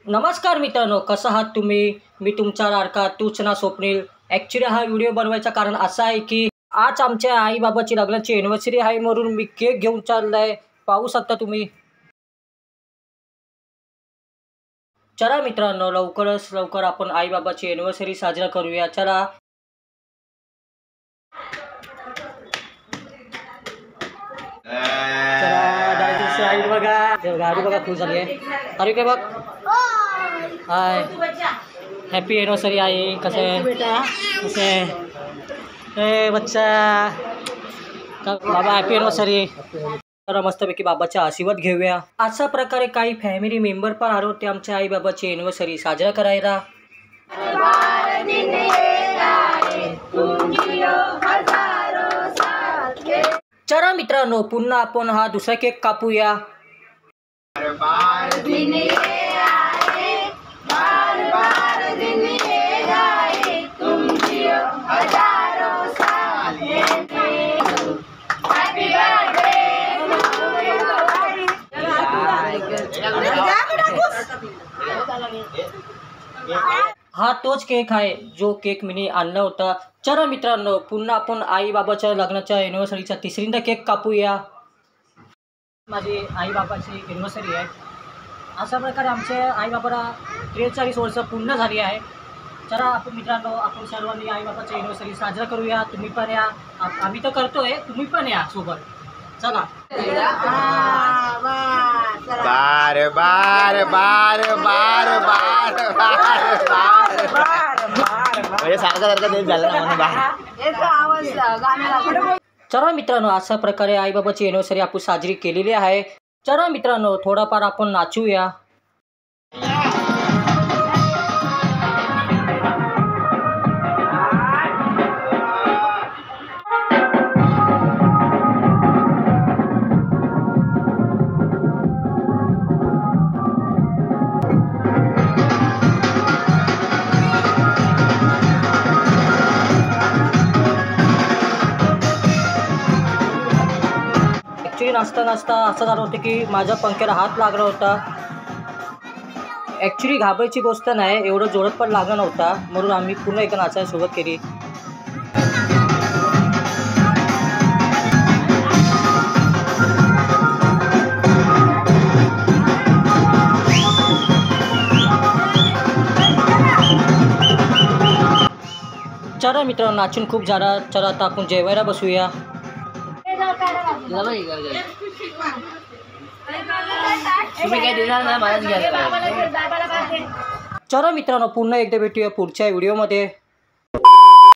नमस्कार मित्रांनो, कसं आहात तुम्ही? मी तुमचा लाडका तूच ना स्वप्नील. ॲक्च्युली हा व्हिडिओ बनवायचं कारण असं आहे की आज आमच्या आई-बाबाची लग्नाची एनिव्हर्सरी आहे, म्हणून मी केक घेऊन चाललाय. पाहू शकता तुम्ही. चला मित्रांनो, लवकरच लवकर आपण आई-बाबाची एनिव्हर्सरी साजरा करूया. चला. चला डायरेक्ट साईड बघा. गाडी बघा खुश झाली आहे. अरे काय बघ. हाय. हॅपी एनिव्हर्सरी आई. कसं आहे? ए बच्चा. बाबा हॅपी एनिव्हर्सरी. तर मस्तपैकी बाबाचा आशीर्वाद घेऊया. अशा प्रकारे काही फॅमिली मेंबर पण आले होते आमच्या आई बाबाची एनिव्हर्सरी साजरा करायला. चला मित्रांनो, पुन्हा आपण हा दुसरा केक कापूया. हा तोच केक आहे जो केक मी आणला होता. चला मित्रांनो, पुन्हा आपण आई बाबाच्या लग्नाच्या एनिव्हर्सरीचा तिसरींदा केक कापूया. माझी आई बाबाची एनिव्हर्सरी आहे. अशा प्रकारे आमच्या आई बाबाला 43 वर्ष पूर्ण झाली आहे. चला आपण मित्रांनो, आपण सर्वांनी आई बाबाची एनिव्हर्सरी साजरा करूया. तुम्ही पण या. आम्ही तर करतोय, तुम्ही पण या सोबत. चला. बार बार बार बार बार म्हणजे सारखं तेच झालं ना. चला मित्रांनो, अशा प्रकारे आई बाबाची एनिव्हर्सरी आपण साजरी केलेली आहे. चला मित्रांनो, थोडाफार आपण नाचूया. नाचता नाचता असं झालं होतं की माझ्या पंख्याला हात लागला होता. ॲक्च्युली घाबरायची गोष्ट नाही, एवढं जोरात पण लागला नव्हता, म्हणून आम्ही पुन्हा एकदा नाचायला सुरुवात केली. चला मित्रांनो, नाचून खूप झाला. चला आता आपण जेवायला बसूया. चला मित्रांनो, पुन्हा एकदा भेटूया पुढच्या व्हिडिओमध्ये.